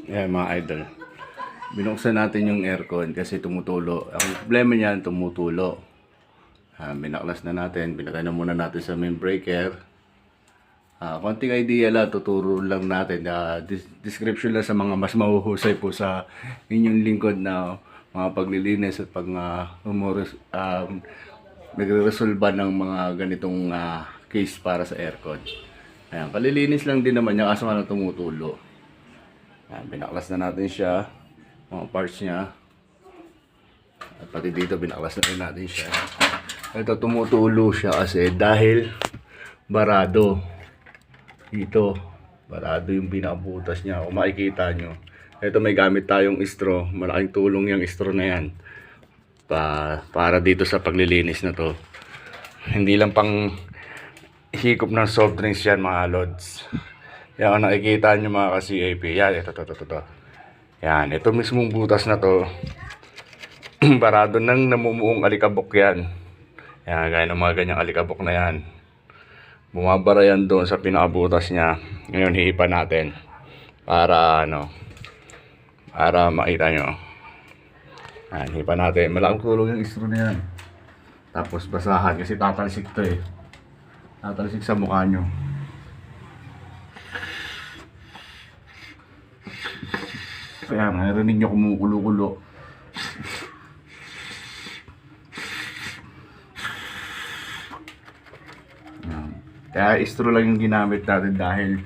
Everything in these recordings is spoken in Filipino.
Ayan mga idol. Binuksan natin yung aircon kasi tumutulo. Ang problema niyan, tumutulo. Binaklas na natin. Pinatay na muna natin sa main breaker. Konting idea lang, tuturo lang natin. Description lang sa mga mas mahuhusay po sa inyong lingkod na mga paglilinis at pag nagre-resolve ng mga ganitong case para sa aircon. Ayan, kalilinis lang din naman niya kaso nga tumutulo. Ayan, binaklas na natin siya, mga parts niya. At pati dito binaklas na rin natin siya. Ito tumutulo siya kasi dahil barado. Dito, barado yung pinakabutas niya. Kung makikita nyo. Ito may gamit tayong straw. Malaking tulong yung straw na yan. Para dito sa paglilinis na to. Hindi lang pang hikop ng soft drinks yan mga lods. Yan kung nakikita nyo mga ka-CAP. Yan, ito. Yan, ito mismong butas na to. Barado nang namumuong alikabok yan. Yan, gaya ng mga ganyang alikabok na yan. Bumabara yan doon sa pinakabutas niya. Ngayon hihipan natin. Para para makita nyo. Yan, hihipan natin. Malaking tulong yung straw na yan. Tapos basahan kasi tatalisik to eh. Tatalisik sa mukha nyo. Kaya narinig nyo kumukulo-kulo. Kaya straw lang yung ginamit natin dahil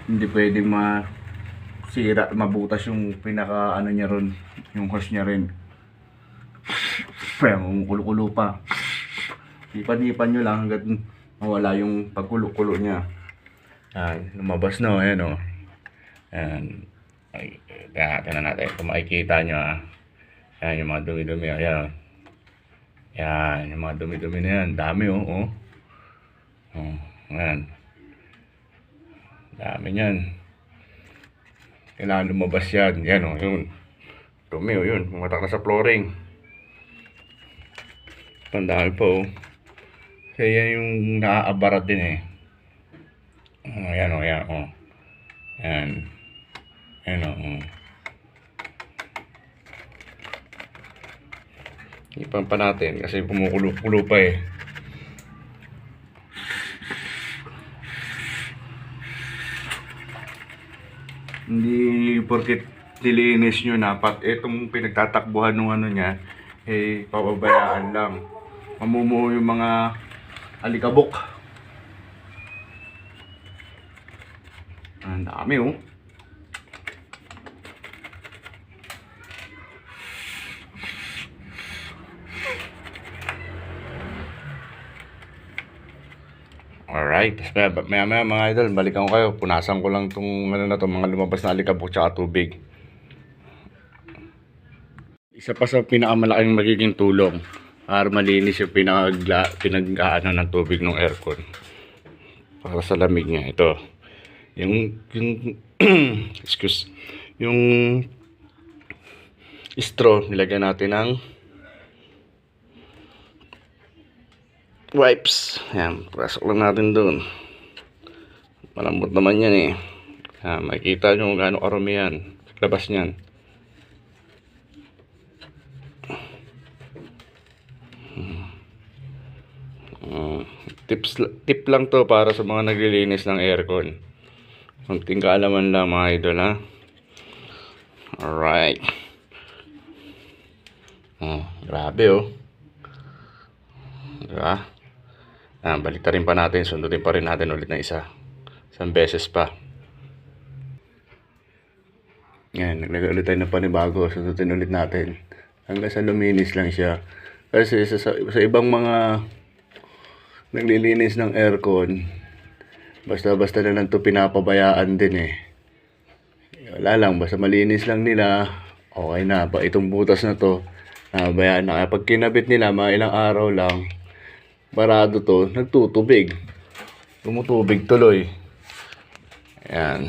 hindi pwedeng masira, mabutas yung pinaka niya ron, yung hose niya rin. Kaya kumukulo-kulo pa. Ipan-ipan nyo lang hanggat mawala yung pagkulo-kulo niya. Ayan, lumabas na, ayan o. Ayan. Ay, tingnan natin. Kung makikita nyo ayan yung mga dumi-dumi. Ayan. Ayan, yung mga dumi-dumi na yan. Dami oh. Ayan. Dami yan. Kailangan lumabas yan. Yan yun. Dumi yun. Pumatak na sa flooring. Pandami po Kasi yan yung naaabarat din eh. Ayan Ayan. Ayan Ipan pa natin kasi kumukulo-kulo pa eh. Hindi porket nilinis nyo na pat itong pinagtatakbuhan ng niya pababayaan lang. Mamumuo yung mga alikabok. Ang dami Alright, maya mga idol, balikan ko kayo. Punasan ko lang itong mga lumabas na alikabok tsaka tubig. Isa pa sa pinakamalaking magiging tulong para malinis yung pinag-aano ng tubig ng aircon. Para sa lamig niya, ito. Yung yung straw, nilagyan natin ng wipes. Ayan, pasok lang natin doon. Malambot naman yan eh. Makikita nyo kung gaano karami yan. Labas niyan. Tip lang to para sa mga naglilinis ng aircon. Kunting kaalaman lang mga idol ha. Alright. Grabe diba? Baliktarin pa natin. Sundutin pa rin natin ulit na isang beses pa. Yan, naglagay ulit tayo ng panibago. Sundutin ulit natin hanggang sa luminis lang siya. Kasi sa ibang mga naglilinis ng aircon, basta na lang to pinapabayaan din eh. Wala lang, basta malinis lang nila, okay na. Itong butas na to, bayaan na. Kapag kinabit nila, mga ilang araw lang, barado to, nagtutubig. Tumutubig tuloy. Ayan.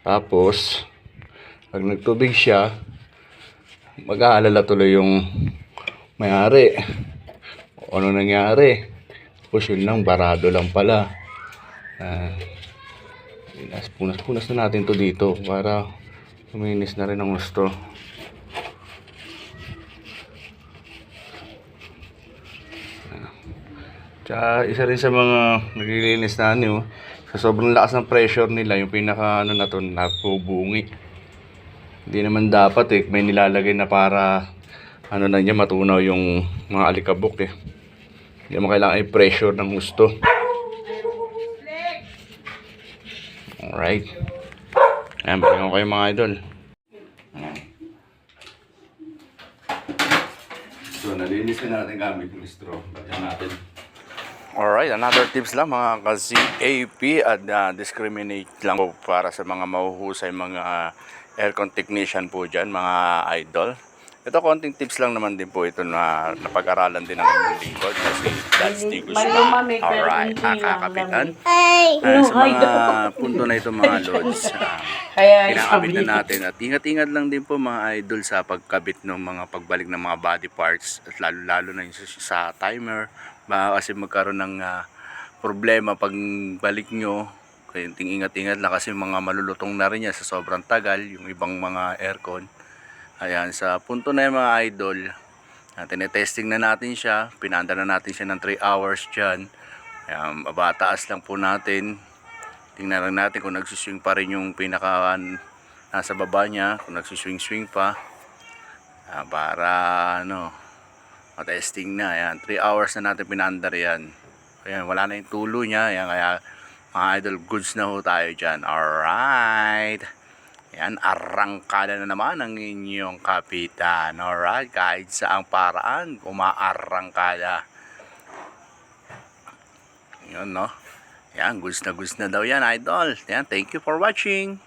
Tapos, pag nagtubig siya, mag-aalala tuloy yung may-ari. Ano nangyari? Tapos yun lang, barado lang pala. Punas na natin to dito para Luminis na rin ang gusto. Tsaka isa rin sa mga naglilinis na ano, sa sobrang lakas ng pressure nila, yung pinaka ano na to, napubungi. Hindi naman dapat may nilalagay na para ano na niya, matunaw yung mga alikabok eh. Hindi mo kailangan i-pressure ng gusto. Alright. Ayan, balik ko kayo mga idol. So, nalinis na natin gamit yung straw. Balikan natin. Alright, another tips lang mga ka-CAP at discriminate lang po para sa mga mahuhusay mga aircon technician po dyan, mga idol. Ito, konting tips lang naman din po ito na napag-aralan din ng inyong lingkod kasi that's the gusto. Alright, kakapitan. Sa mga punto na ito mga lods, kinakabit na natin at ingat-ingat lang din po mga idol sa pagkabit ng mga pagbalik ng mga body parts at lalo-lalo na yung sa timer. Baka kasi magkaroon ng problema pag balik nyo. Kaya ingat-ingat lang kasi mga malulutong na rin yan sa sobrang tagal yung ibang mga aircon. Ayan, sa punto na yung mga idol, tinetesting na natin siya, pinanda na natin siya ng 3 hours dyan. Ayan, mabataas lang po natin. Tingnan lang natin kung nagsiswing pa rin yung pinaka nasa baba niya, kung nagsiswing-swing pa. Para ano, testing na. Ayan, 3 hours na natin pinandar yan. Ayan, wala na yung tulo niya. Ayan, kaya mga idol, goods na ho tayo dyan. Alright. Ayan, arangkada na naman ang inyong kapitan. Alright, kahit saang paraan, umaarangkada. Yun, no? Ayan, goods na daw yan, idol. Ayan, thank you for watching.